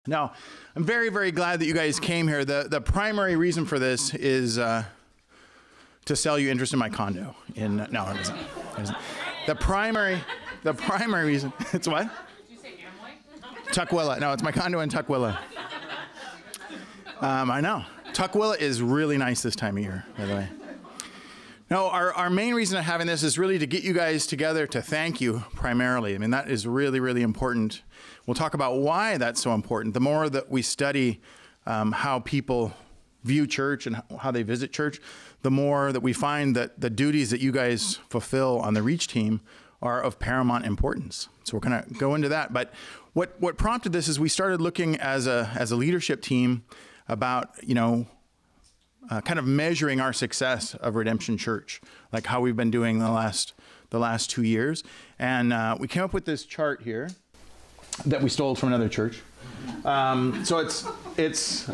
Now, I'm very, very glad that you guys came here. The primary reason for this is to sell you interest in my condo. No, it isn't. The primary reason, it's what? Did you say Amway? Tukwila. No, it's my condo in Tukwila. I know. Tukwila is really nice this time of year, by the way. No, our main reason of having this is really to get you guys together to thank you primarily. I mean, that is really, really important. We'll talk about why that's so important. The more that we study how people view church and how they visit church, the more that we find that the duties that you guys fulfill on the Reach team are of paramount importance. So we're going to go into that. But what prompted this is we started looking as a leadership team about, kind of measuring our success of Redemption Church, like how we've been doing the last 2 years. And we came up with this chart here that we stole from another church. So it's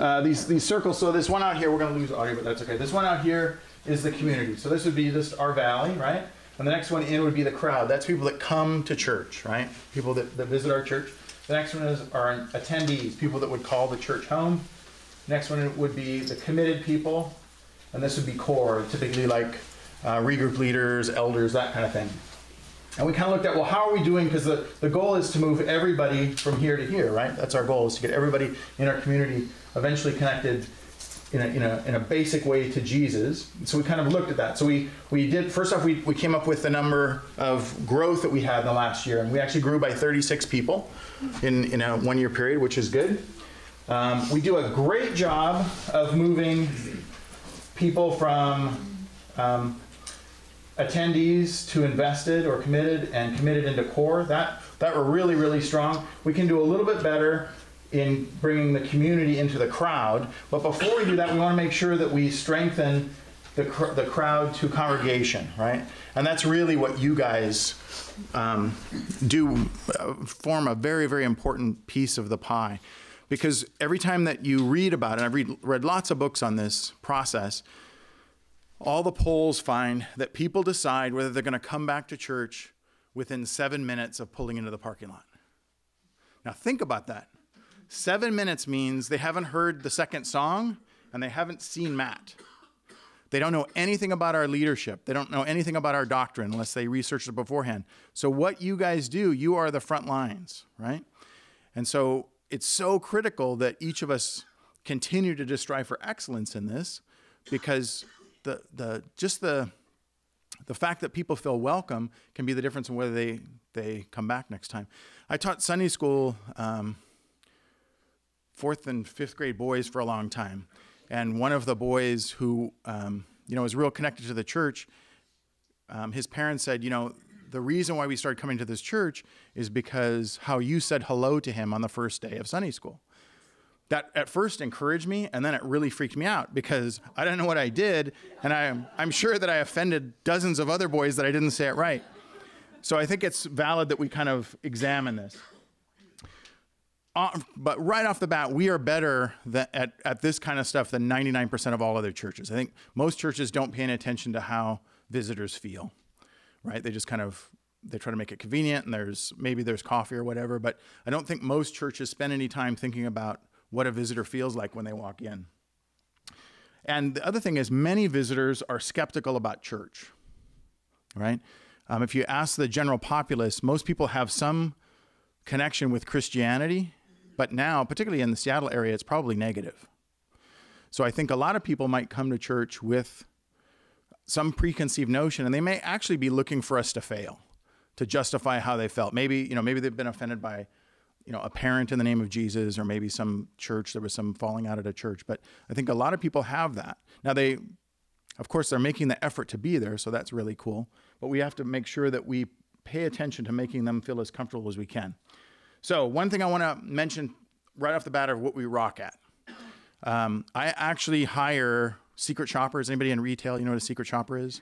these circles. So this one out here, we're going to lose audio, but that's okay. This one out here is the community. So this would be just our valley, right? And the next one in would be the crowd. That's people that come to church, right? People that visit our church. The next one is our attendees, people that would call the church home. Next one would be the committed people, and this would be core, typically like regroup leaders, elders, that kind of thing. And we kind of looked at, well, how are we doing? Because the goal is to move everybody from here to here, right? That's our goal, is to get everybody in our community eventually connected in a basic way to Jesus. So we kind of looked at that. So we did, first off, we came up with the number of growth that we had in the last year, and we actually grew by 36 people in a 1 year period, which is good. We do a great job of moving people from attendees to invested or committed and committed into core. That we're really, really strong. We can do a little bit better in bringing the community into the crowd. But before we do that, we want to make sure that we strengthen the crowd to congregation, right? And that's really what you guys do, form a very, very important piece of the pie. Because every time that you read about it, and I've read lots of books on this process, all the polls find that people decide whether they're going to come back to church within 7 minutes of pulling into the parking lot. Now think about that. 7 minutes means they haven't heard the second song and they haven't seen Matt. They don't know anything about our leadership. They don't know anything about our doctrine unless they researched it beforehand. So what you guys do, you are the front lines, right? And so it's so critical that each of us continue to just strive for excellence in this, because the fact that people feel welcome can be the difference in whether they come back next time. I taught Sunday school, 4th and 5th grade boys for a long time. And one of the boys who, was real connected to the church, his parents said, the reason why we started coming to this church is because how you said hello to him on the first day of Sunday school. That at first encouraged me, and then it really freaked me out because I didn't know what I did, and I'm sure that I offended dozens of other boys that I didn't say it right. So I think it's valid that we kind of examine this. But right off the bat, we are better at this kind of stuff than 99% of all other churches. I think most churches don't pay any attention to how visitors feel. Right? They just they try to make it convenient, and there's coffee or whatever, but I don't think most churches spend any time thinking about what a visitor feels like when they walk in. And the other thing is, many visitors are skeptical about church, right? If you ask the general populace, most people have some connection with Christianity, but now, particularly in the Seattle area, it's probably negative. So I think a lot of people might come to church with some preconceived notion, and they may actually be looking for us to fail, to justify how they felt. Maybe they've been offended by, a parent in the name of Jesus, or maybe some church, there was some falling out at a church. But I think a lot of people have that. Now of course, they're making the effort to be there, so that's really cool. But we have to make sure that we pay attention to making them feel as comfortable as we can. So one thing I want to mention right off the bat of what we rock at. I actually hire secret shoppers. Anybody in retail, you know what a secret shopper is?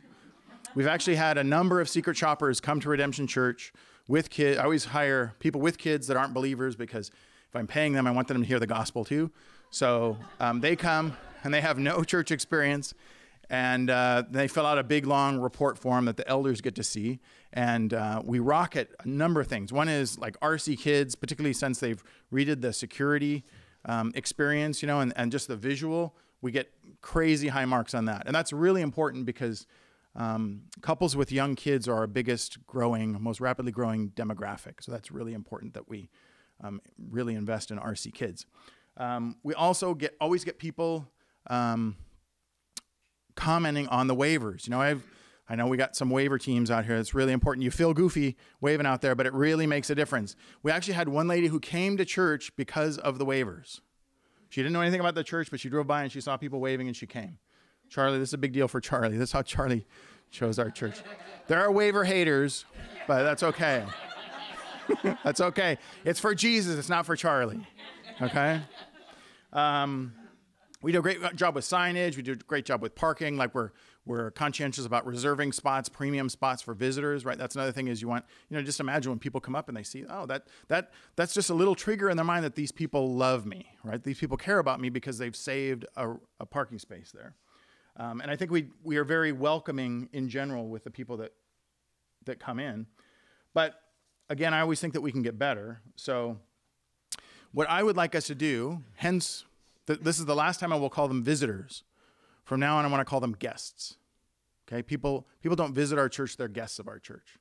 We've actually had a number of secret shoppers come to Redemption Church with kids. I always hire people with kids that aren't believers, because if I'm paying them, I want them to hear the gospel too. So they come and they have no church experience. And they fill out a big, long report form that the elders get to see. And we rocket a number of things. One is like RC Kids, particularly since they've redid the security experience, and just the visual. We get crazy high marks on that. And that's really important because couples with young kids are our biggest most rapidly growing demographic. So that's really important that we really invest in RC Kids. We also always get people commenting on the waivers. I know we got some waiver teams out here. It's really important. You feel goofy waving out there, but it really makes a difference. We actually had one lady who came to church because of the waivers. She didn't know anything about the church, but she drove by and she saw people waving and she came. Charlie, this is a big deal for Charlie. This is how Charlie chose our church. There are waiver haters, but that's okay. That's okay. It's for Jesus. It's not for Charlie. Okay? We do a great job with signage. We do a great job with parking. Like we're conscientious about reserving spots, premium spots for visitors, right? That's another thing is you want, just imagine when people come up and they see, oh, that's just a little trigger in their mind that these people love me, right? These people care about me because they've saved a parking space there. And I think we are very welcoming in general with the people that come in. But again, I always think that we can get better. So what I would like us to do, hence, this is the last time I will call them visitors. From now on, I want to call them guests. Okay, people don't visit our church; they're guests of our church.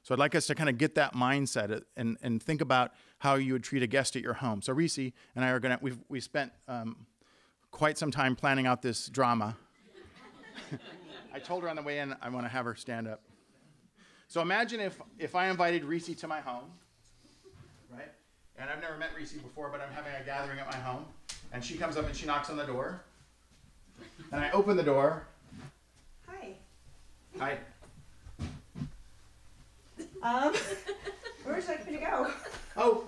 So I'd like us to kind of get that mindset and think about how you would treat a guest at your home. So Reese and I are gonna we spent quite some time planning out this drama. I told her on the way in I want to have her stand up. So imagine if I invited Reese to my home, right? And I've never met Reese before, but I'm having a gathering at my home. And she comes up and she knocks on the door. And I open the door. Hi. Hi. Where would you like me to go? Oh,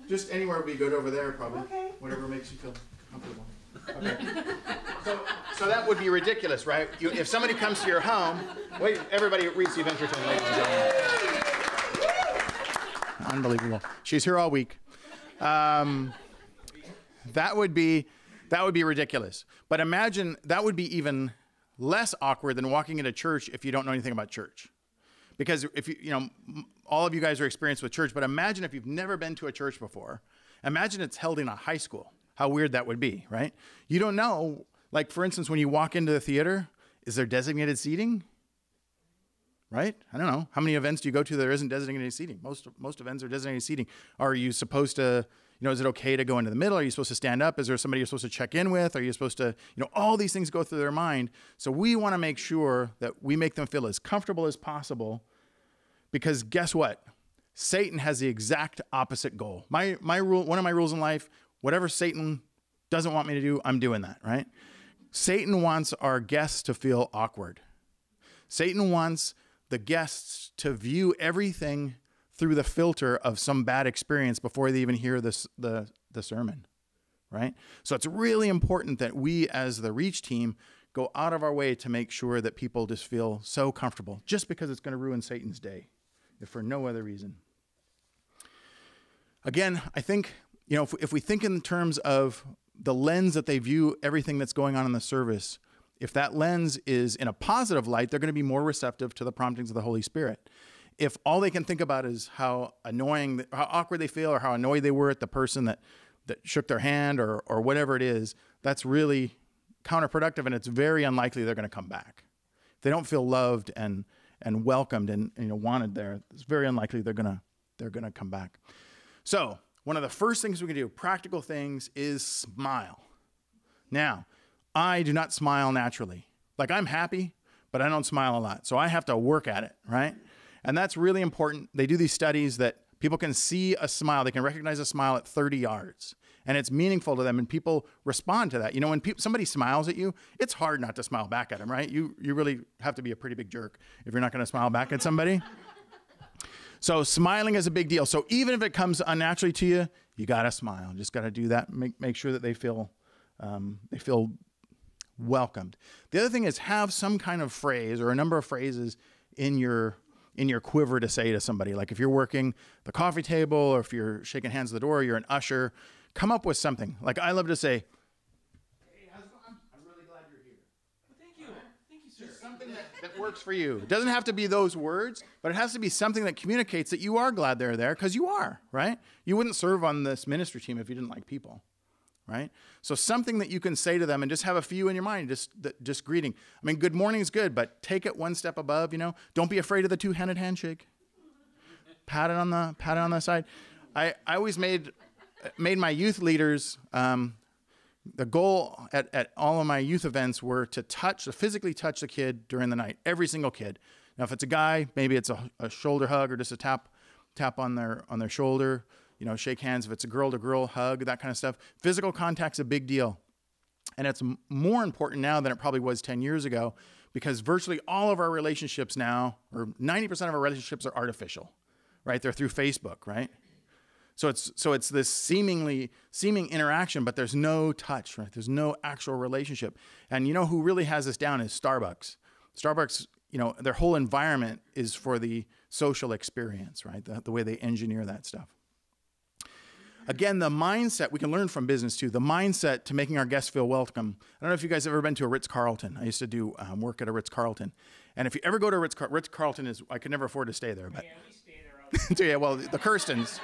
just anywhere would be good over there, probably. Okay. Whatever makes you feel comfortable. Okay. So that would be ridiculous, right? If somebody comes to your home, wait, everybody at Reese Entertainment, ladies and gentlemen. Unbelievable. She's here all week. That would be ridiculous. But imagine that would be even less awkward than walking into church if you don't know anything about church. Because if all of you guys are experienced with church, but imagine if you've never been to a church before. Imagine it's held in a high school. How weird that would be, right? You don't know, like for instance, when you walk into the theater, is there designated seating? Right? I don't know. How many events do you go to that there isn't designated seating? Most events are designated seating. Are you supposed to, is it okay to go into the middle? Are you supposed to stand up? Is there somebody you're supposed to check in with? Are you supposed to, all these things go through their mind. So we want to make sure that we make them feel as comfortable as possible because guess what? Satan has the exact opposite goal. My rule, one of my rules in life, whatever Satan doesn't want me to do, I'm doing that, right? Satan wants our guests to feel awkward. Satan wants the guests to view everything through the filter of some bad experience before they even hear the sermon, right? So it's really important that we as the Reach team go out of our way to make sure that people just feel so comfortable just because it's going to ruin Satan's day, if for no other reason. Again, I think, if we think in terms of the lens that they view everything that's going on in the service, if that lens is in a positive light, they're going to be more receptive to the promptings of the Holy Spirit. If all they can think about is how annoying, how awkward they feel or how annoyed they were at the person that shook their hand or whatever it is, that's really counterproductive and it's very unlikely they're going to come back. If they don't feel loved and welcomed and wanted there, it's very unlikely they're going to come back. So one of the first things we can do, practical things, is smile. Now, I do not smile naturally. Like I'm happy, but I don't smile a lot. So I have to work at it, right? And that's really important. They do these studies that people can see a smile. They can recognize a smile at 30 yards. And it's meaningful to them. And people respond to that. When somebody smiles at you, it's hard not to smile back at them, right? You really have to be a pretty big jerk if you're not going to smile back at somebody. So smiling is a big deal. So even if it comes unnaturally to you, you got to smile. Just got to do that. Make sure that they feel welcomed. The other thing is have some kind of phrase or a number of phrases in your quiver to say to somebody. Like if you're working the coffee table or if you're shaking hands at the door, you're an usher, come up with something. Like I love to say, "Hey, how's it going? I'm really glad you're here." Well, thank you. Thank you that works for you. It doesn't have to be those words, but it has to be something that communicates that you are glad they're there, because you are, right? You wouldn't serve on this ministry team if you didn't like people, right? So something that you can say to them and just have a few in your mind, just greeting. I mean, good morning is good, but take it one step above, you know? Don't be afraid of the two-handed handshake. Pat it on the side. I always made my youth leaders, the goal at all of my youth events were to physically touch the kid during the night, every single kid. Now, if it's a guy, maybe it's a shoulder hug or just a tap on their shoulder, you know, shake hands. If it's a girl-to-girl hug, that kind of stuff. Physical contact's a big deal. And it's more important now than it probably was 10 years ago, because virtually all of our relationships now, or 90% of our relationships are artificial, right? They're through Facebook, right? So it's this seeming interaction, but there's no touch, right? There's no actual relationship. And you know who really has this down is Starbucks. Starbucks, you know, their whole environment is for the social experience, right? The way they engineer that stuff. Again, the mindset, we can learn from business too, the mindset to making our guests feel welcome. I don't know if you guys have ever been to a Ritz-Carlton. I used to do work at a Ritz-Carlton. And if you ever go to Ritz-Carlton I could never afford to stay there. But, yeah, we stay there all yeah, well, the Kirstens.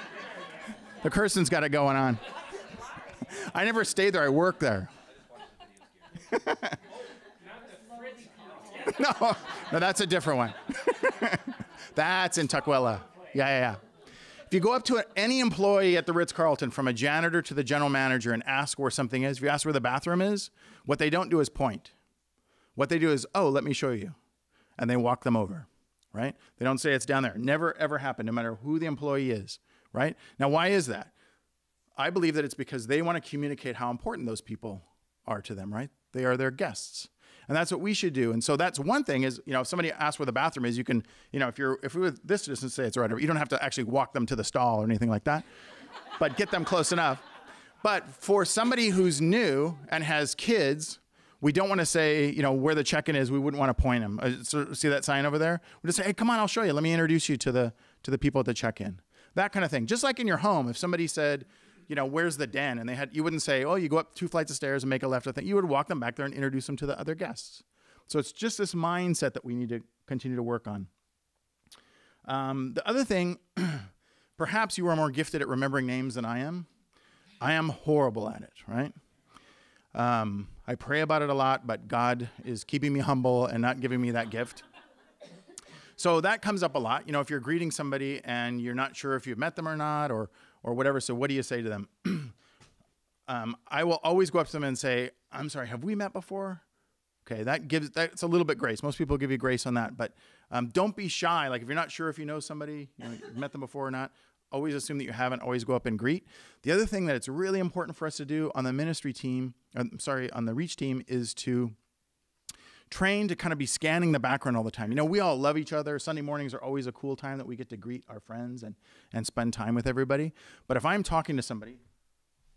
The Kirsten's got it going on. I never stayed there. I worked there. No, that's a different one. That's in Tukwila. Yeah. If you go up to any employee at the Ritz-Carlton, from a janitor to the general manager, and ask where something is, if you ask where the bathroom is, what they don't do is point. What they do is, oh, let me show you. And they walk them over, right? They don't say it's down there. Never, ever happened, no matter who the employee is, right? Now, why is that? I believe that it's because they want to communicate how important those people are to them, right? They are their guests. And that's what we should do. And so that's one thing is, you know, if somebody asks where the bathroom is, you can, you know, if we were this distance, say it's right over, you don't have to actually walk them to the stall or anything like that, but get them close enough. But for somebody who's new and has kids, we don't want to say, you know, where the check-in is. We wouldn't want to point them. So see that sign over there? We just say, hey, come on, I'll show you. Let me introduce you to the people at the check-in. That kind of thing. Just like in your home, if somebody said, you know, where's the den? And you wouldn't say, oh, you go up 2 flights of stairs and make a left. I think you would walk them back there and introduce them to the other guests. So it's just this mindset that we need to continue to work on. The other thing, perhaps you are more gifted at remembering names than I am. I am horrible at it, right? I pray about it a lot, but God is keeping me humble and not giving me that gift. So that comes up a lot. You know, if you're greeting somebody and you're not sure if you've met them or not, or whatever, so what do you say to them? I will always go up to them and say, I'm sorry, have we met before? Okay, that's a little bit grace. Most people give you grace on that, but don't be shy. Like if you're not sure if you know somebody, you know, you've met them before or not, always assume that you haven't, always go up and greet. The other thing that it's really important for us to do on the ministry team, on the Reach team, is to train to kind of be scanning the background all the time. You know, we all love each other. Sunday mornings are always a cool time that we get to greet our friends and spend time with everybody. But if I'm talking to somebody,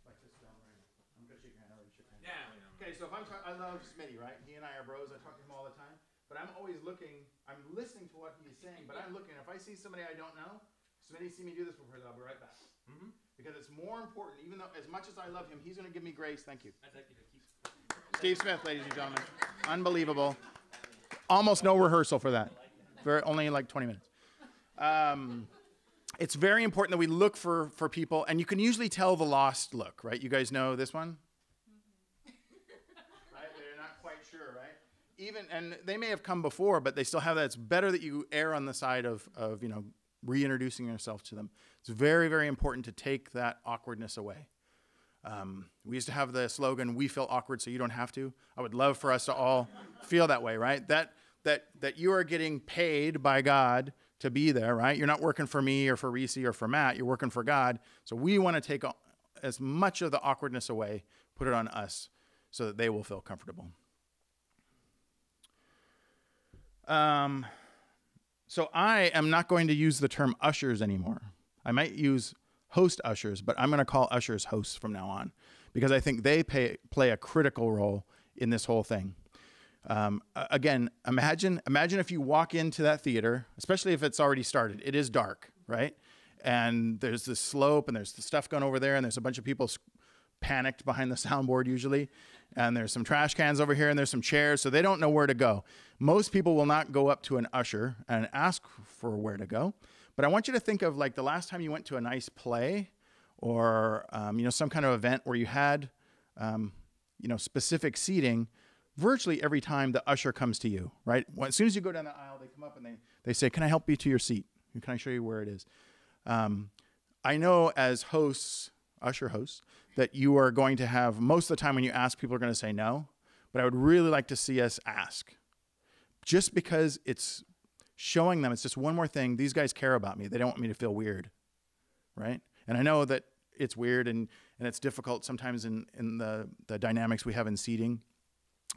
like this down right, I'm going to shake your hand. I already shook your hand. Yeah. Okay, so if I love Smitty, right? He and I are bros. I talk to him all the time. But I'm always looking, I'm listening to what he's saying, but I'm looking. If I see somebody I don't know, Smitty, see me do this before, I'll be right back. Mm-hmm. Because it's more important, even though as much as I love him, he's going to give me grace. Thank you. I'd like you to keep... Steve Smith, ladies and gentlemen. Unbelievable. Almost no rehearsal for that. Only like 20 minutes. It's very important that we look for people, and you can usually tell the lost look, right? You guys know this one? Right? They're not quite sure, right? And they may have come before, but they still have that. It's better that you err on the side of you know, reintroducing yourself to them. It's very, very important to take that awkwardness away. We used to have the slogan, we feel awkward so you don't have to. I would love for us to all feel that way, right? That you are getting paid by God to be there, right? You're not working for me or for Reese or for Matt. You're working for God. So we want to take as much of the awkwardness away, put it on us so that they will feel comfortable. So I am not going to use the term ushers anymore. I might use host ushers, but I'm going to call ushers hosts from now on, because I think they play a critical role in this whole thing. Again, imagine if you walk into that theater, especially if it's already started. It is dark, right? And there's this slope, and there's the stuff going over there, and there's a bunch of people panicked behind the soundboard usually. And there's some trash cans over here and there's some chairs, so they don't know where to go. Most people will not go up to an usher and ask for where to go. But I want you to think of like the last time you went to a nice play or, some kind of event where you had, specific seating. Virtually every time the usher comes to you, right? As soon as you go down the aisle, they come up and they say, can I help you to your seat? Can I show you where it is? I know as hosts, usher hosts, that you are going to have, most of the time when you ask, people are going to say no. But I would really like to see us ask. Just because it's showing them, it's just one more thing. These guys care about me. They don't want me to feel weird, right? And I know that it's weird and it's difficult sometimes in the dynamics we have in seating.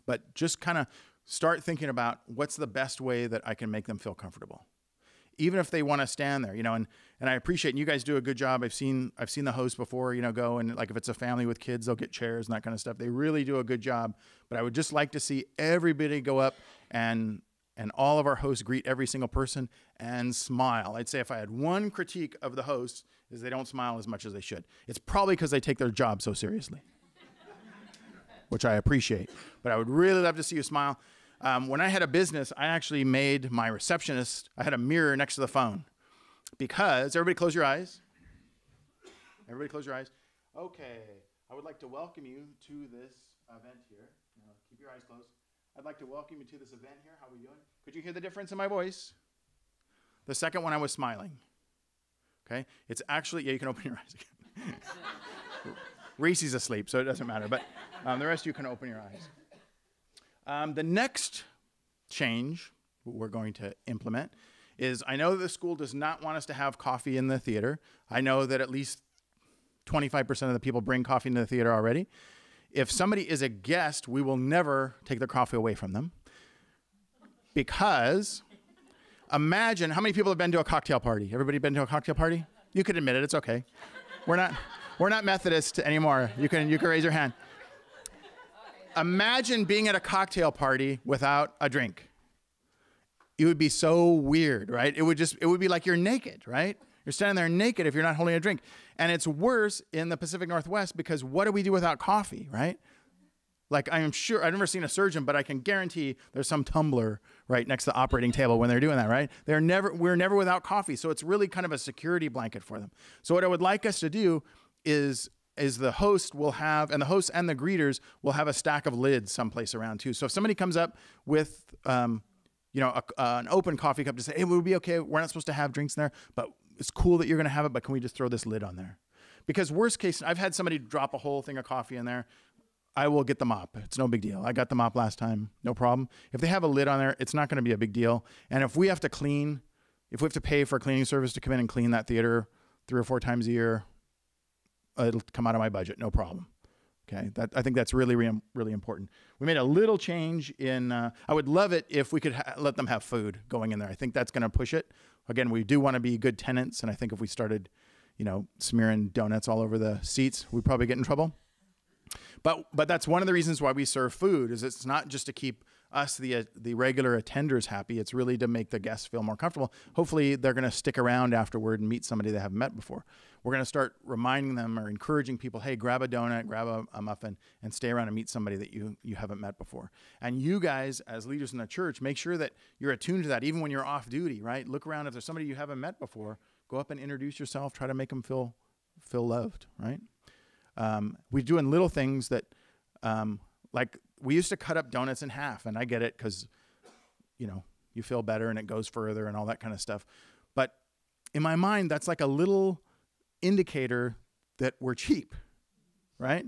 But just kind of start thinking about what's the best way that I can make them feel comfortable. Even if they want to stand there, and I appreciate, and you guys do a good job. I've seen the host before, go and like if it's a family with kids, they'll get chairs and that kind of stuff. They really do a good job. But I would just like to see everybody go up and all of our hosts greet every single person and smile. I'd say if I had one critique of the hosts is they don't smile as much as they should. It's probably because they take their job so seriously, which I appreciate. But I would really love to see you smile. When I had a business, I actually made my receptionist, I had a mirror next to the phone because, everybody close your eyes. Everybody close your eyes. Okay, I would like to welcome you to this event here. Keep your eyes closed. I'd like to welcome you to this event here. How are we doing? Could you hear the difference in my voice? The second one I was smiling. Okay, it's actually, you can open your eyes again. Reese's asleep, so it doesn't matter, but the rest of you can open your eyes. The next change we're going to implement is, I know that the school does not want us to have coffee in the theater. I know that at least 25% of the people bring coffee into the theater already. If somebody is a guest, we will never take their coffee away from them. Because imagine, how many people have been to a cocktail party? Everybody been to a cocktail party? You could admit it, it's okay. We're not Methodist anymore. You can raise your hand. Imagine being at a cocktail party without a drink. It would be so weird, right? It would be like you're naked, right? You're standing there naked if you're not holding a drink. And it's worse in the Pacific Northwest because what do we do without coffee, right? Like, I'm sure, I've never seen a surgeon, but I can guarantee there's some tumbler right next to the operating table when they're doing that, right? We're never without coffee. So it's really kind of a security blanket for them. So what I would like us to do is the host will have, and the hosts and the greeters will have a stack of lids someplace around too. So if somebody comes up with, an open coffee cup to say, hey, would it be okay? We're not supposed to have drinks in there, but it's cool that you're going to have it, but can we just throw this lid on there? Because worst case, I've had somebody drop a whole thing of coffee in there. I will get the mop. It's no big deal. I got the mop last time, no problem. If they have a lid on there, it's not going to be a big deal. And if we have to pay for a cleaning service to come in and clean that theater 3 or 4 times a year, it'll come out of my budget, no problem. Okay, I think that's really, really important. We made a little change in, I would love it if we could let them have food going in there. I think that's going to push it. Again, we do want to be good tenants, and I think if we started, smearing donuts all over the seats, we'd probably get in trouble. But that's one of the reasons why we serve food, is it's not just to keep us, the regular attenders, happy. It's really to make the guests feel more comfortable. Hopefully, they're going to stick around afterward and meet somebody they haven't met before. We're going to start reminding them or encouraging people, hey, grab a donut, grab a muffin, and stay around and meet somebody that you haven't met before. And you guys, as leaders in the church, make sure that you're attuned to that, even when you're off duty, right? Look around. If there's somebody you haven't met before, go up and introduce yourself. Try to make them feel loved, right? We're doing little things that, like we used to cut up donuts in half, and I get it because, you feel better and it goes further and all that kind of stuff. But in my mind, that's like a little indicator that we're cheap, right?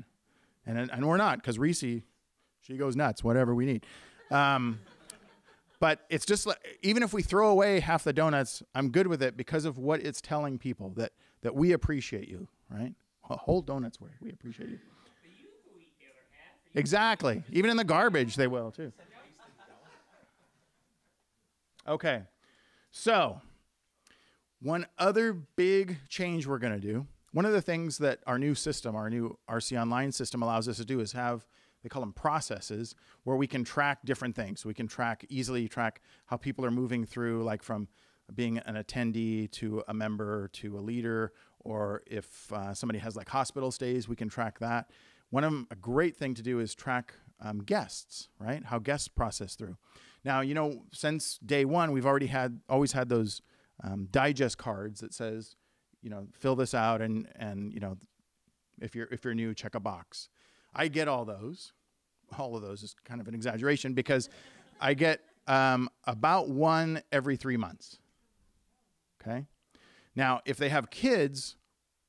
And we're not, because Reese, she goes nuts, whatever we need. But it's just like, even if we throw away half the donuts, I'm good with it because of what it's telling people, that we appreciate you, right? Whole donuts, we appreciate you. Exactly. Even in the garbage, they will too. Okay. So, one other big change we're going to do, one of the things that our new system, our new RC Online system allows us to do is have, they call them processes, where we can track different things. So we can easily track how people are moving through, like from being an attendee to a member to a leader, or if somebody has like hospital stays, we can track that. a great thing to do is track guests, right? How guests process through. Now, since day one, we've always had those digest cards that says, fill this out and if you're new, check a box. I get all those. All of those is kind of an exaggeration because I get about one every 3 months. Okay. Now, if they have kids,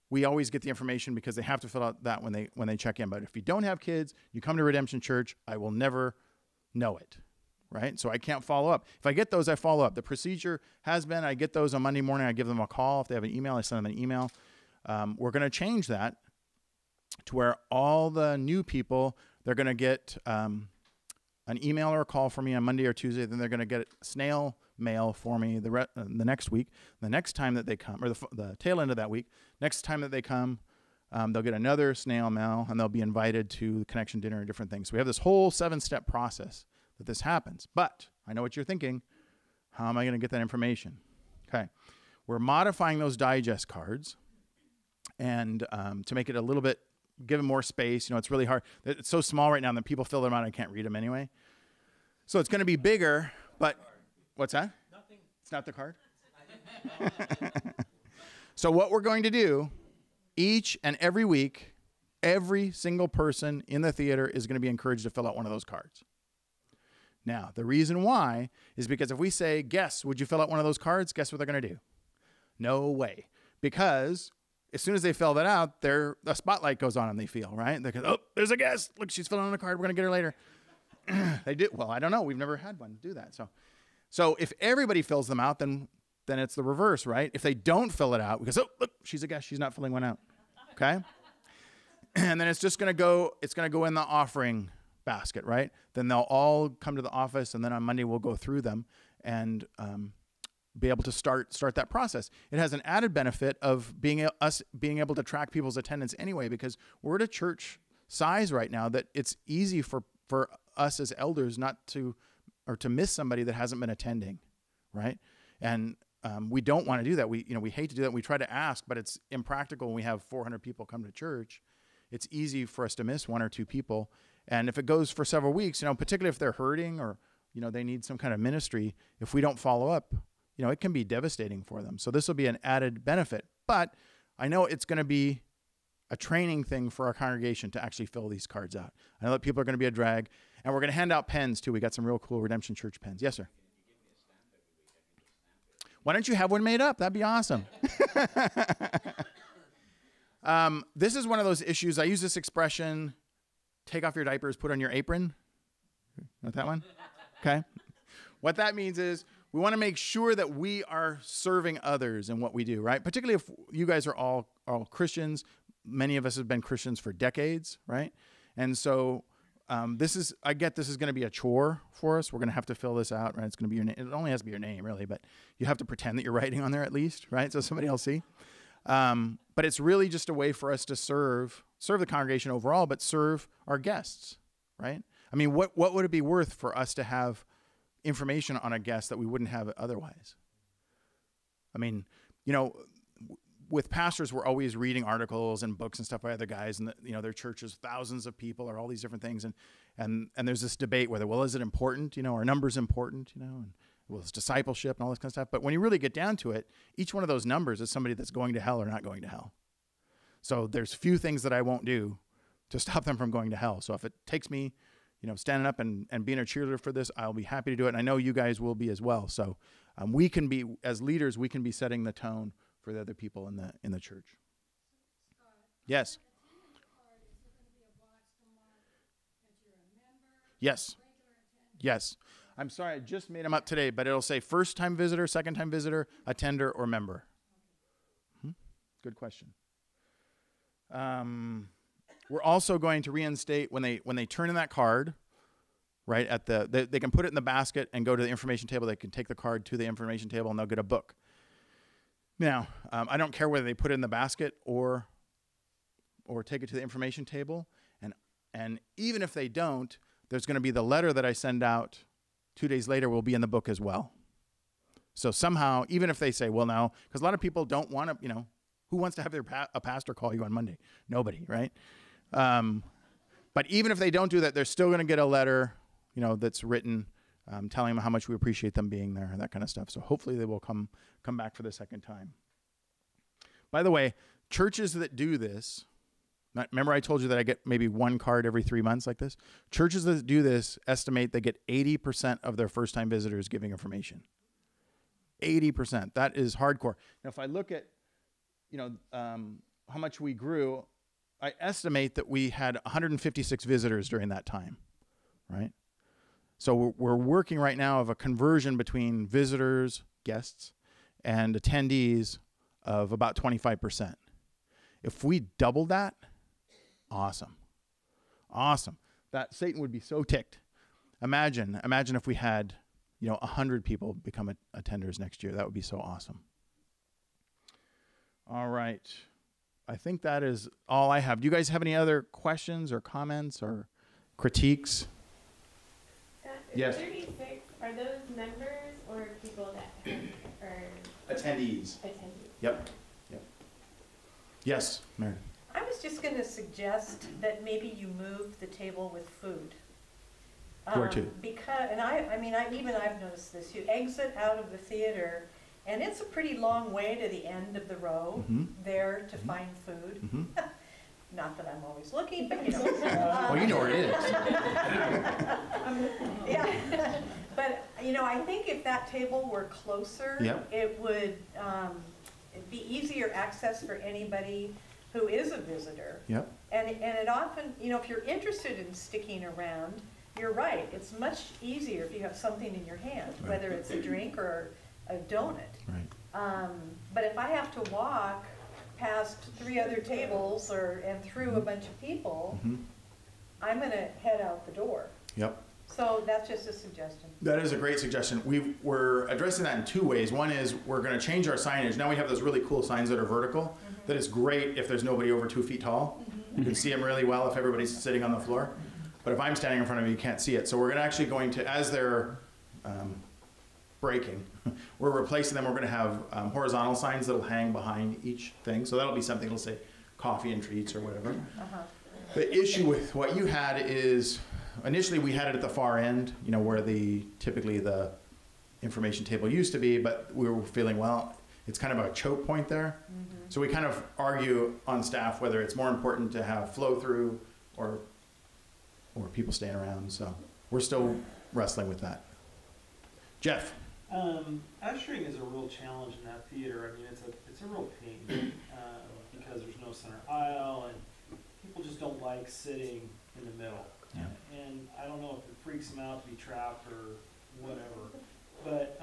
we always get the information because they have to fill out that when they check in. But if you don't have kids, you come to Redemption Church, I will never know it. Right? So I can't follow up. If I get those, I follow up. The procedure has been, I get those on Monday morning. I give them a call. If they have an email, I send them an email. We're going to change that to where all the new people, they're going to get an email or a call from me on Monday or Tuesday. Then they're going to get snail mail for me the next week. The next time that they come, or the tail end of that week, next time that they come, they'll get another snail mail and they'll be invited to the connection dinner and different things. So we have this whole 7-step process that this happens. But I know what you're thinking. How am I going to get that information? Okay. We're modifying those digest cards and to make it a little bit, give them more space. It's really hard. It's so small right now that people fill them out. I can't read them anyway. So it's going to be bigger, but what's that? Nothing. It's not the card? So what we're going to do each and every week, every single person in the theater is going to be encouraged to fill out one of those cards. Now, the reason why is because if we say, guests, would you fill out one of those cards? Guess what they're going to do? No way. Because as soon as they fill that out, a spotlight goes on and they feel, right? They go, oh, there's a guest. Look, she's filling out a card. We're going to get her later. They do. Well, I don't know. We've never had one do that. So if everybody fills them out, then it's the reverse, right? If they don't fill it out, because, oh, look, she's a guest. She's not filling one out. Okay? And then it's going to go in the offering basket, right? Then they'll all come to the office, and then on Monday we'll go through them and be able to start that process. It has an added benefit of being able to track people's attendance anyway, because we're at a church size right now that it's easy for us as elders not to miss somebody that hasn't been attending, right? And we don't want to do that. We hate to do that. We try to ask, but it's impractical when we have 400 people come to church. It's easy for us to miss one or two people. And if it goes for several weeks, particularly if they're hurting or, they need some kind of ministry, if we don't follow up, it can be devastating for them. So this will be an added benefit. But I know it's going to be a training thing for our congregation to actually fill these cards out. I know that people are going to be a drag. And we're going to hand out pens, too. We got some real cool Redemption Church pens. Yes, sir. Why don't you have one made up? That'd be awesome. This is one of those issues. I use this expression, take off your diapers, put on your apron. Know that one? Okay. What that means is we want to make sure that we are serving others in what we do, right? Particularly if you guys are all Christians. Many of us have been Christians for decades, right? And so I get this is going to be a chore for us. We're going to have to fill this out, right? It's going to be your name. It only has to be your name, really, but you have to pretend that you're writing on there at least, right? So somebody else see. But it's really just a way for us to serve the congregation overall, but serve our guests, right? I mean, what would it be worth for us to have information on a guest that we wouldn't have otherwise? I mean, with pastors, we're always reading articles and books and stuff by other guys, and their churches, thousands of people, or all these different things, and there's this debate whether, well, is it important? Are numbers important? And well, it's discipleship and all this kind of stuff. But when you really get down to it, each one of those numbers is somebody that's going to hell or not going to hell. So there's few things that I won't do to stop them from going to hell. So if it takes me, standing up and being a cheerleader for this, I'll be happy to do it. And I know you guys will be as well. So we can be, as leaders, we can be setting the tone for the other people in the church. Scott, Yes. card, is there going to be a box to mark that you're a member? Yes. Regular attendee? Yes. I'm sorry, I just made them up today, but it'll say first-time visitor, second-time visitor, attender, or member. Good question. We're also going to reinstate when they turn in that card, right? They can put it in the basket and go to the information table. They can take the card to the information table and they'll get a book. Now, I don't care whether they put it in the basket or take it to the information table, and even if they don't, there's going to be the letter that I send out 2 days later will be in the book as well. So somehow, even if they say, well, now, because a lot of people don't want to, who wants to have a pastor call you on Monday? Nobody, right? But even if they don't do that, they're still going to get a letter, that's written telling them how much we appreciate them being there and that kind of stuff. So hopefully they will come back for the second time. By the way, churches that do this, remember I told you that I get maybe one card every 3 months like this? Churches that do this estimate they get 80% of their first-time visitors giving information. 80%. That is hardcore. Now, if I look at, how much we grew, I estimate that we had 156 visitors during that time, right? So we're working right now of a conversion between visitors, guests, and attendees of about 25%. If we doubled that, awesome. That Satan would be so ticked. Imagine if we had, 100 people become attenders next year. That would be so awesome. All right. I think that is all I have. Do you guys have any other questions or comments or critiques? Yes. 36, are those members or people that are Attendees. attendees? Yep. Yes, Mary. I was just going to suggest that maybe you move the table with food. Where to? Because, and I've noticed this. You exit out of the theater, and it's a pretty long way to the end of the row there to find food. Mm-hmm. Not that I'm always looking, but Well, you know where it is. Yeah, but I think if that table were closer, Yep. it would it'd be easier access for anybody who is a visitor. Yep. And it often, if you're interested in sticking around, you're right. It's much easier if you have something in your hand, Right. whether it's a drink or a donut. Right. But if I have to walk past 3 other tables and through a bunch of people, I'm going to head out the door. Yep. So that's just a suggestion. That is a great suggestion. We're addressing that in 2 ways. One is we're going to change our signage. Now we have those really cool signs that are vertical. That is great if there's nobody over 2 feet tall. You can see them really well if everybody's sitting on the floor. But if I'm standing in front of you, you can't see it. So we're actually going to, as they're breaking, we're replacing them. We're going to have horizontal signs that'll hang behind each thing. So that'll be something that'll say coffee and treats or whatever. The issue with what you had is initially we had it at the far end, where typically the information table used to be, but we were feeling, well, it's kind of a choke point there. So we kind of argue on staff whether it's more important to have flow through or people staying around. So we're still wrestling with that. Jeff. Ushering is a real challenge in that theater. I mean, it's a real pain because there's no center aisle and people just don't like sitting in the middle. Yeah. And I don't know if it freaks them out to be trapped or whatever. But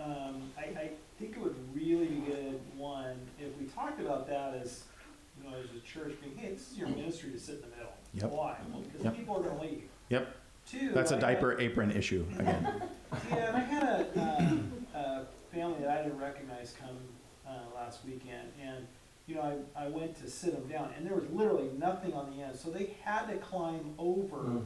I think it would really be good, one, if we talked about that as a church being, hey, this is your ministry to sit in the middle. Yep. Why? Well, because people are going to leave. Yep. 2, That's a diaper apron issue again. Yeah, and I had a family that I didn't recognize come last weekend, and I went to sit them down, and there was literally nothing on the end, so they had to climb over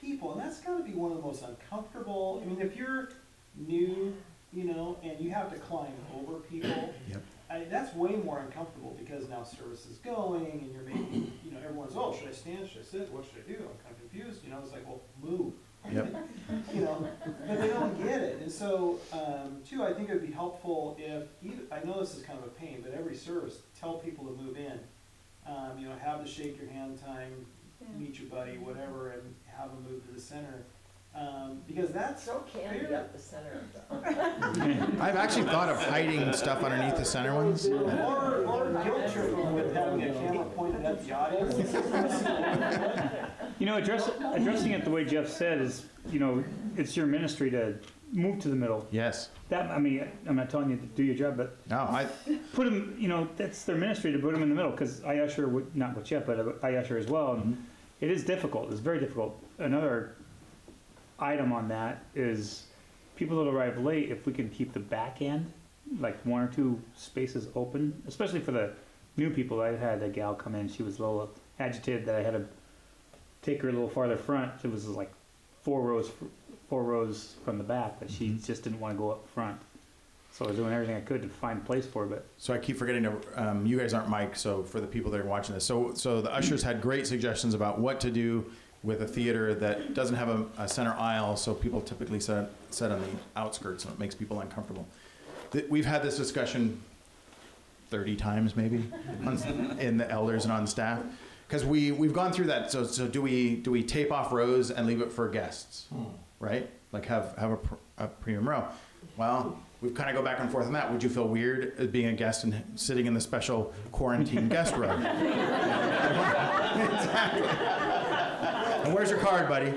people, and that's got to be one of the most uncomfortable. I mean, if you're new, and you have to climb over people, Yep. That's way more uncomfortable because now service is going, and you're making, everyone's, oh, should I stand? Should I sit? What should I do? I'm kind of confused. It's like, well, move. Yep. But they don't get it. And so, 2, I think it would be helpful if, I know this is kind of a pain, but every service, tell people to move in. Have the shake your hand time, meet your buddy, whatever, and have them move to the center. Because that's Throw candy fair. up the center of the. I've actually thought of hiding stuff underneath the center ones. Or guilt trip them with having a camera pointed at the audience. Addressing it the way Jeff said is, it's your ministry to move to the middle. Yes. I'm not telling you to do your job, but No, put them, that's their ministry to put them in the middle, because I usher, not with Jeff, but I usher as well, and it is difficult. It's very difficult. Another item on that is people that arrive late, if we can keep the back end, like 1 or 2 spaces open, especially for the new people. I had a gal come in, she was a little agitated that I had to take her a little farther front. It was like 4 rows from the back, but she just didn't want to go up front. So I was doing everything I could to find a place for her, but So I keep forgetting to, you guys aren't mic, so for the people that are watching this. So the ushers had great suggestions about what to do with a theater that doesn't have a center aisle, so people typically sit on the outskirts, and it makes people uncomfortable. We've had this discussion 30 times maybe in the elders and on staff, because we've gone through that. So do we tape off rows and leave it for guests, right? Like have a premium row. Well, we've kind of go back and forth on that. Would you feel weird as being a guest and sitting in the special quarantine guest row? Exactly. And where's your card, buddy?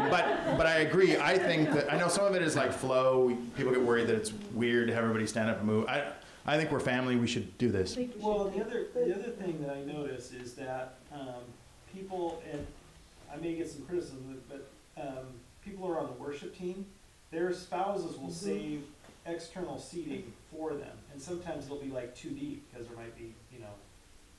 But I agree. I think that, I know some of it is like flow. People get worried that it's weird to have everybody stand up and move. I think we're family. We should do this. Well, the other thing that I notice is that people, and I may get some criticism, but people who are on the worship team, their spouses will save external seating for them, and sometimes it'll be like too deep because there might be,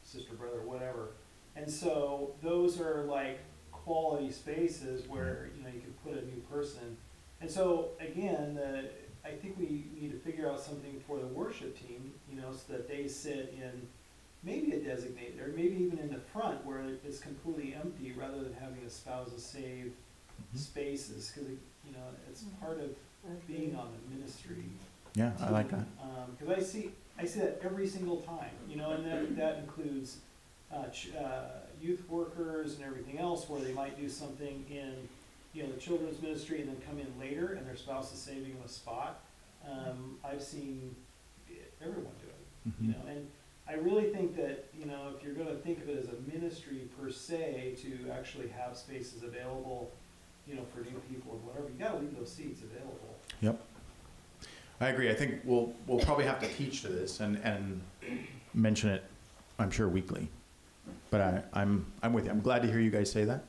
sister, brother, whatever, and so those are like quality spaces where you can put a new person, and so again, I think we need to figure out something for the worship team, so that they sit in maybe a designated, or maybe even in the front where it's completely empty, rather than having a spouses save spaces, because it's part of being on the ministry. Yeah, I like that. Because I see that every single time, and that includes youth workers and everything else, where they might do something in the children's ministry and then come in later and their spouse is saving them a spot. I've seen everyone do it, and I really think that, if you're going to think of it as a ministry per se, to actually have spaces available, for new people or whatever, you got to leave those seats available. Yep. I agree. I think we'll probably have to teach to this and mention it, I'm sure, weekly. But I'm with you. I'm glad to hear you guys say that.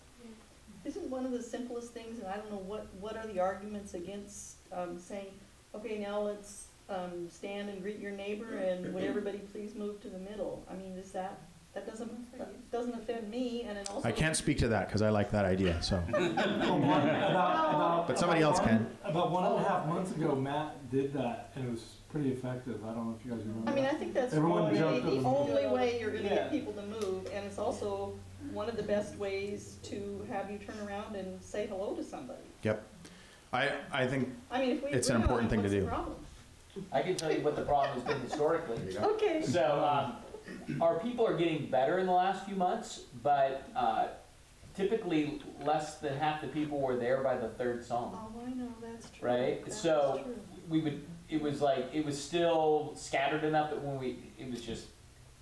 Isn't one of the simplest things, and I don't know what are the arguments against saying, okay, now let's stand and greet your neighbor, and would everybody please move to the middle? I mean, that doesn't offend me, and it also. I can't speak to that because I like that idea. So. But somebody else can. About 1.5 months ago, Matt did that, and it was pretty effective. I don't know if you guys remember. I mean, I think that's the only way you're going to get people to move, and it's also one of the best ways to have you turn around and say hello to somebody. Yep. I think if we it's an important thing to do. I can tell you what the problem has been historically. Okay. So our people are getting better in the last few months, but typically less than half the people were there by the third song. Oh, I know, that's true. Right? So it was still scattered enough that it was just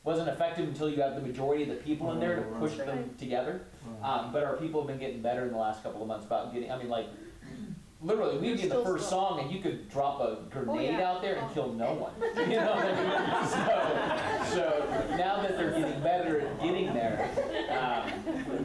wasn't effective until you got the majority of the people in there to push them together. But our people have been getting better in the last couple of months about getting, literally, we'd be in the first song and you could drop a grenade out there and kill no one. So now that they're getting better at getting there,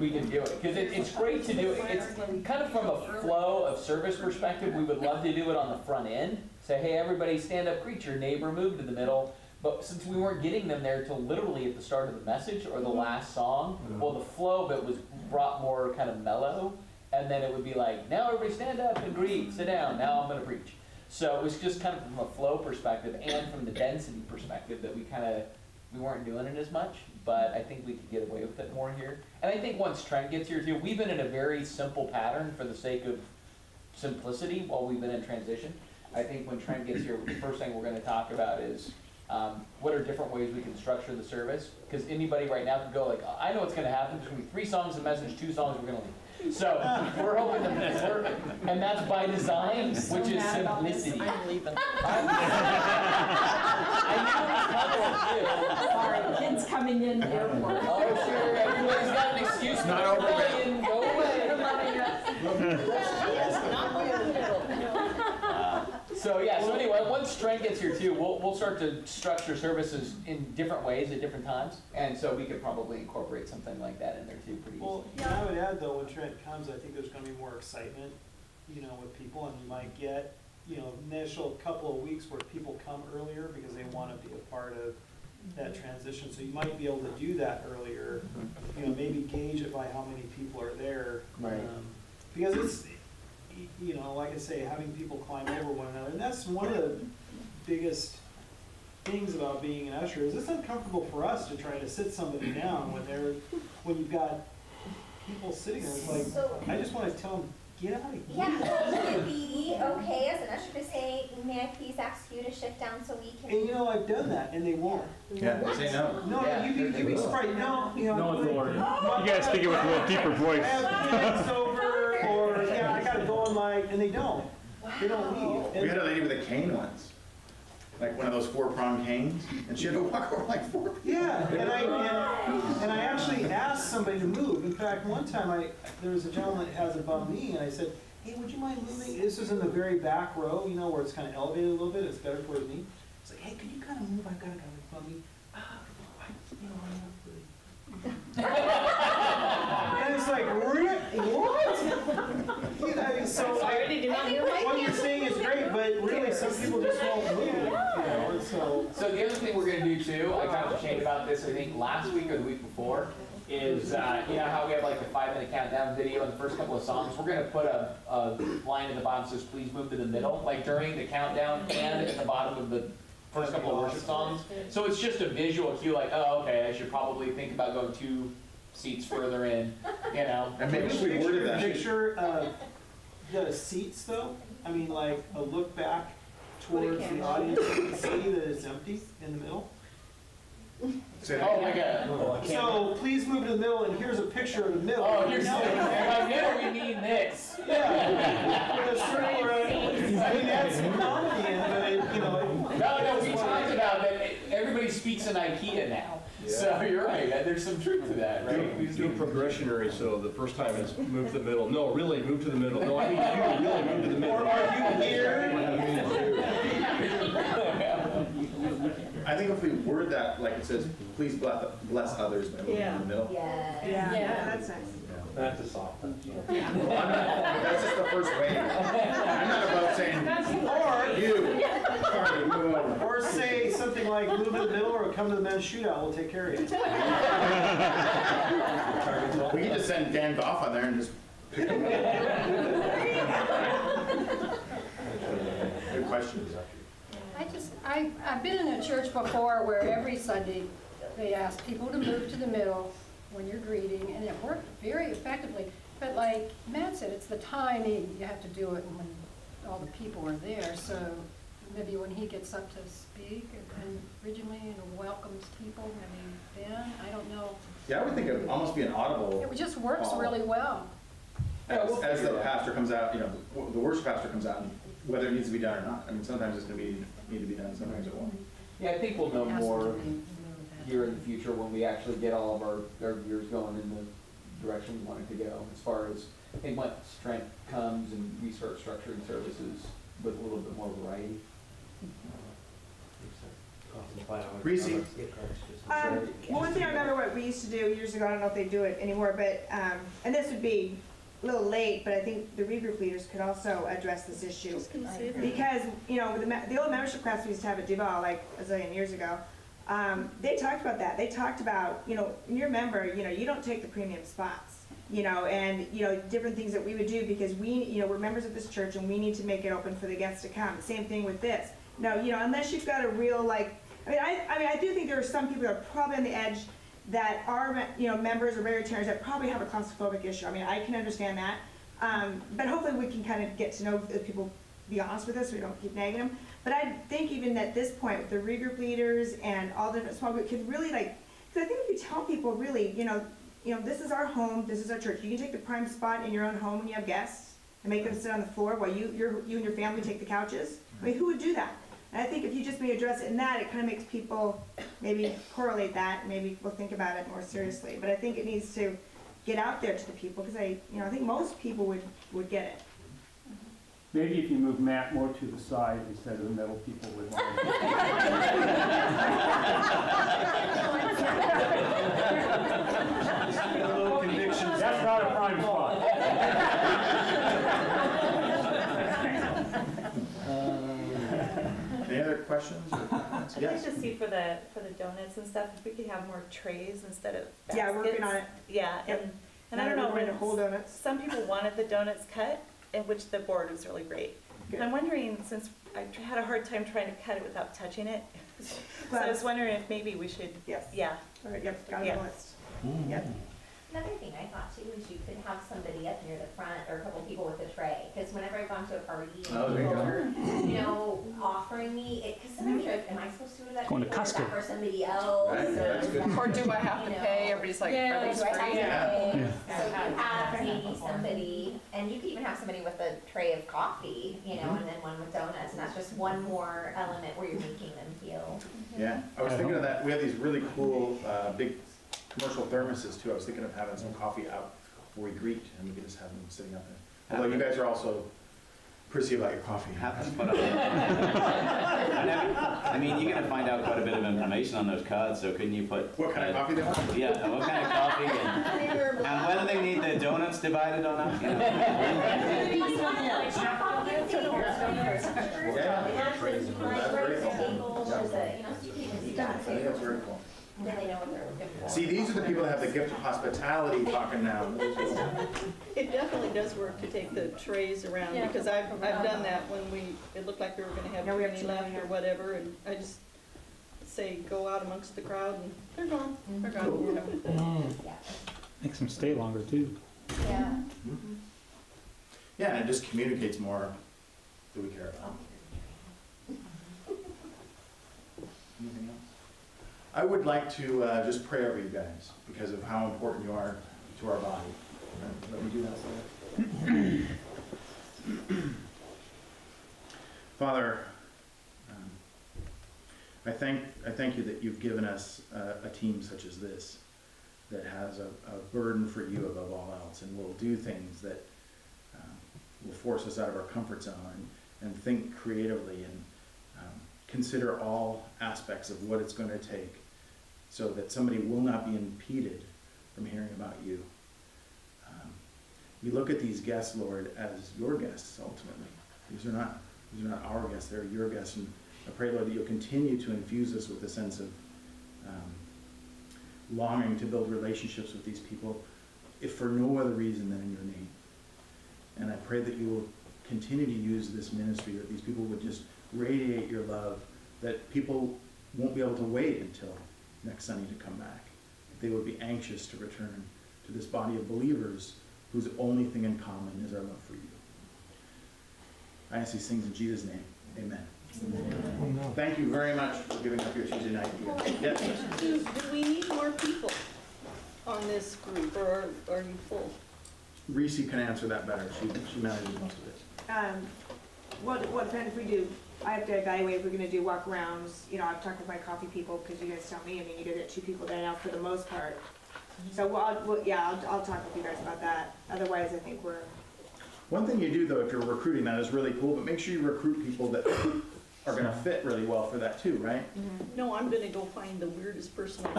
we can do it. Because it's great to do it. It's kind of from a flow of service perspective. We would love to do it on the front end. Say, hey, everybody stand up, greet your neighbor, move to the middle. But since we weren't getting them there till literally at the start of the message or the last song, well, the flow of it was brought more kind of mellow. And then it would be like, now everybody stand up and greet, sit down, now I'm going to preach. So it was just kind of from a flow perspective and from the density perspective that we weren't doing it as much, but I think we could get away with it more here. And I think once Trent gets here too, we've been in a very simple pattern for the sake of simplicity while we've been in transition. I think when Trent gets here, the first thing we're going to talk about is what are different ways we can structure the service? Because anybody right now could go like, I know what's going to happen. There's going to be 3 songs a message, 2 songs, we're going to leave. So we're hoping and that's by design, which is simplicity. I'm leaving. Sorry, kids coming in the airport. Oh, sure, everybody's got an excuse. Not over yet. Go away. So yeah, so anyway, once Trent gets here too, we'll start to structure services in different ways at different times, and so we could probably incorporate something like that in there too pretty easily. Well, I would add though, when Trent comes, I think there's going to be more excitement, with people, and you might get, initial couple of weeks where people come earlier because they want to be a part of that transition. So you might be able to do that earlier, maybe gauge it by how many people are there, right? Because it's, like I say, having people climb over one another, and that's one of the biggest things about being an usher is it's uncomfortable for us to try to sit somebody down when you've got people sitting there, it's like, So- I just wanna tell them, get out of here. Yeah, well, would it be okay as an usher to say, may I please ask you to shift down so we can? And you know, I've done that, and they won't. Yeah, they say no. No, Yeah, you'd be surprised, no, you know. No authority. You gotta speak it with a little deeper I voice. have kids over, or, yeah, I gotta go on my, and they don't. They don't leave. We had a lady with a cane once, like one of those 4-prong canes, and she had to walk over like 4 people. Yeah, and I actually asked somebody to move. In fact, one time there was a gentleman that has a bum knee, and I said, hey, would you mind moving? This was in the very back row, you know, where it's kind of elevated a little bit. It's better for his knee. It's like, hey, could you kind of move? I've got a guy with a bum knee. I'm not really. And it's like, what? Yeah, so what you're saying is great, but really some people just won't move. You know, and so. So the other thing we're gonna do too, I talked to Shane about this, I think last week or the week before, is, you know how we have like the 5-minute countdown video in the first couple of songs? We're gonna put a line at the bottom that says, please move to the middle, like during the countdown and at the bottom of the first couple of worship songs. So it's just a visual cue, like, oh, okay, I should probably think about going 2 seats further in, you know? And maybe we worded that. Picture the seats though. I mean, like a look back towards the audience, you can see that it's empty in the middle. Oh my God. So please move to the middle, and here's a picture of the middle. Oh, you're saying, by middle we mean this. Yeah. With a circle around it. I mean, that's some comedy in it, but it, you know. No, we talked about that, everybody speaks in IKEA now. So you're right, there's some truth to that, right? We do progressionary, so the first time it's move to the middle. No, really, move to the middle. No, I mean, you really move to the middle. Or are you here? I think if we word that like it says, please bless others by moving in the middle. Yeah, that's nice. That's a soft one. Well, that's just the first wave. I'm not about saying, Carly, move over. Or say something like, move to the middle, or come to the men's shootout, we'll take care of you. We can just send Dan Goff on there and just pick him up. Good questions. I've been in a church before where every Sunday they ask people to move to the middle when you're greeting, and it worked very effectively. But like Matt said, it's the timing, you have to do it when all the people are there. So maybe when he gets up to speak and originally and welcomes people, maybe then, I don't know. Yeah, I would think it would almost be an audible. It just works really well. As the pastor comes out, you know, the worship pastor comes out, and whether it needs to be done or not. I mean, sometimes it's going to need to be done, sometimes it won't. Yeah, I think we'll know more here in the future when we actually get all of our years going in the direction we want it to go. As far as, I think once strength comes and we start structuring services with a little bit more variety. Reese. One thing I remember what we used to do years ago, I don't know if they do it anymore, but, and this would be a little late, but I think the regroup leaders could also address this issue. Because, you know, with the old membership class we used to have at Duval, like a zillion years ago, they talked about that. They talked about, you know, when you're a member, you know, you don't take the premium spots, you know, and, you know, different things that we would do because we, you know, we're members of this church and we need to make it open for the guests to come. Same thing with this. No, you know, unless you've got a real, like, I do think there are some people that are probably on the edge that are, you know, members or vegetarians that probably have a claustrophobic issue. I mean, I can understand that. But hopefully we can kind of get to know if people be honest with us so we don't keep nagging them. But I think even at this point with the regroup leaders and all the different small groups could really like, because I think if you tell people really, you know, this is our home, this is our church. You can take the prime spot in your own home when you have guests and make them sit on the floor while you and your family take the couches. I mean, who would do that? And I think if you just may address it in that, it kind of makes people maybe correlate that, maybe we'll think about it more seriously. But I think it needs to get out there to the people because I think most people would get it. Maybe if you move Matt more to the side instead of the middle, people would want to. That's not a prime spot. Any other questions or comments? I'd like to see for the donuts and stuff, if we could have more trays instead of baskets. Yeah, working on it. Yeah, Yep. and I don't know, when whole donuts. some people wanted the donuts cut, in which the board was really great. Good. And I'm wondering, since I had a hard time trying to cut it without touching it, so I was wondering if maybe we should, Yes. yeah. All right, yep, got it on the list. Yep. Another thing I thought too is you could have somebody up near the front or a couple people with a tray, because whenever I've gone to a party and people are, offering me, because sometimes you're like, am I supposed to do that? Going to Or is that Costco. for somebody else? Right, that's good. Or do I have to pay? Everybody's like, Yeah, are these do I have to free? pay? So you have maybe somebody, and you could even have somebody with a tray of coffee, and then one with donuts, and that's just one more element where you're making them feel. Yeah, I was thinking of that. We have these really cool, big commercial thermoses too. I was thinking of having some coffee out before we greet, and we could just have them sitting out there. Although you guys are also prissy about your coffee. I mean, you're gonna find out quite a bit of information on those cards, so couldn't you put... What kind of coffee they want? Yeah, what kind of coffee, and whether they need the donuts divided or not, you know. I think that's very cool. Then they know what they're looking for. See, these are the people that have the gift of hospitality talking now. It definitely does work to take the trays around, Yeah. because I've done that when it looked like we were gonna have Yeah, we have any too left many. or whatever, and I just say, go out amongst the crowd, and they're gone, they're gone. Makes them stay longer too. Yeah. Yeah, and it just communicates more that we care about. Anything else? I would like to just pray over you guys because of how important you are to our body. Let me do that. Father, I thank you that you've given us a team such as this that has a burden for you above all else, and will do things that will force us out of our comfort zone and think creatively and consider all aspects of what it's going to take so that somebody will not be impeded from hearing about you. We look at these guests, Lord, as your guests ultimately. These are not our guests, they're your guests. And I pray, Lord, that you'll continue to infuse us with a sense of longing to build relationships with these people, if for no other reason than in your name. And I pray that you will continue to use this ministry, that these people would just radiate your love, that people won't be able to wait until next Sunday to come back. They would be anxious to return to this body of believers whose only thing in common is our love for you. I ask these things in Jesus' name. Amen. Amen. Thank you very much for giving up your Tuesday night. Yes. Do we need more people on this group, or are you full? Reese can answer that better. She manages most of it. What depends if we do, I have to evaluate if we're gonna do walk-arounds. I've talked with my coffee people, because you guys tell me, you did it 2 people there now for the most part. So I'll talk with you guys about that. Otherwise, I think we're... One thing you do, though, if you're recruiting, that is really cool, but make sure you recruit people that are going to fit really well for that too, right? Mm-hmm. No, I'm gonna go find the weirdest person. Okay,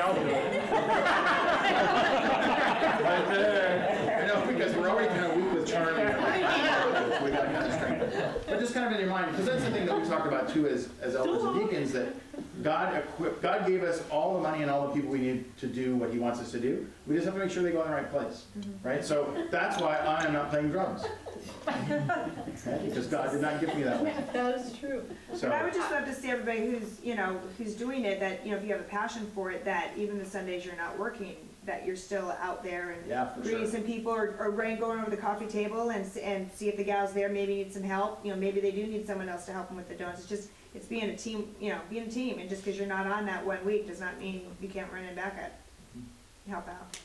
I'll do it. Right there. I know, because we're already kind of weak with Charlie. We got to kind of strengthen it. But just kind of in your mind, because that's the thing that we talked about too as elders and deacons, that God gave us all the money and all the people we need to do what he wants us to do. We just have to make sure they go in the right place, right? So that's why I am not playing drums. Okay? Because God did not give me that way. That is true. So, but I would just love to see everybody who's doing it, that, if you have a passion for it, that even the Sundays you're not working, that you're still out there and greeting some people, or going over the coffee table and see if the gals there maybe need some help. Maybe they do need someone else to help them with the donuts. It's being a team, being a team. And just because you're not on that 1 week does not mean you can't run it back at help out.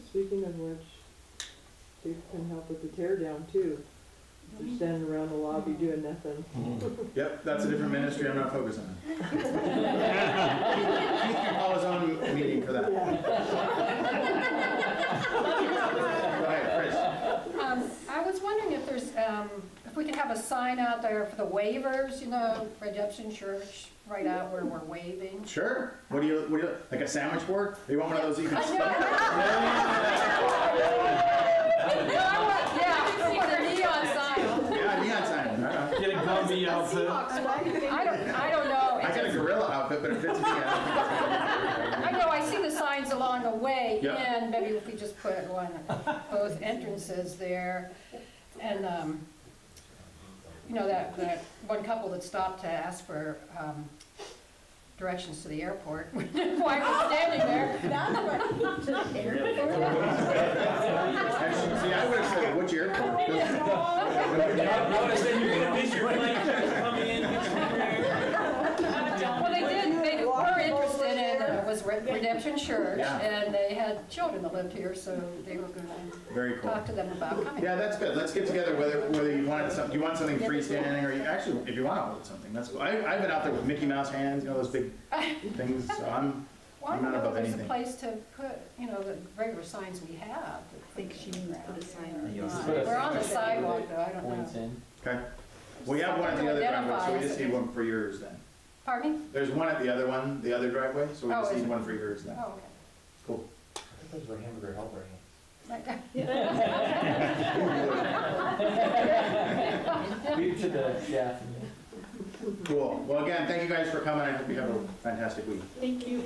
Speaking of which, they can help with the tear down too. They're standing around the lobby doing nothing. Yep, that's a different ministry I'm not focused on. Keith can call his own meeting for that. Go ahead, Chris. I was wondering if there's, if we could have a sign out there for the waivers, Redemption Church, right out where we're waving. Sure. What do you like a sandwich board? Or you want one of those that you can stuff? Yeah, a neon sign. Yeah, neon sign. Get a Gumby outfit. I don't know. I got a gorilla outfit, but it fits me. I know, I see the signs along the way, Yep. and maybe if we just put one at both entrances there. And, that one couple that stopped to ask for directions to the airport. Why we're standing there. That's right, to the airport. Actually, see, I would have said, which airport? Notice that you're gonna miss your plane coming in. Well, they were interested in, it was Redemption Church, Yeah. and they had children that lived here, so they were gonna Very cool. talk to them about coming. Yeah, that's good. Let's get together whether you want something, you want something freestanding, or you actually, if you want to hold something, that's cool. I've been out there with Mickey Mouse hands, you know, those big things, so I'm Well, I not don't know above if there's a anything. place to put, you know, the regular signs we have. I think she needs to put a sign. We're on the sidewalk, though, I don't Points know. in. Okay. We have one at the other driveway, so we just need one for yours then. Pardon me? There's one at the other one, the other driveway, so we Oh, just is need it? one for yours then. Oh, okay. Cool. I think those were hamburger helper hands. Leave it to the chef. Cool. Well, again, thank you guys for coming. I hope you have a fantastic week. Thank you.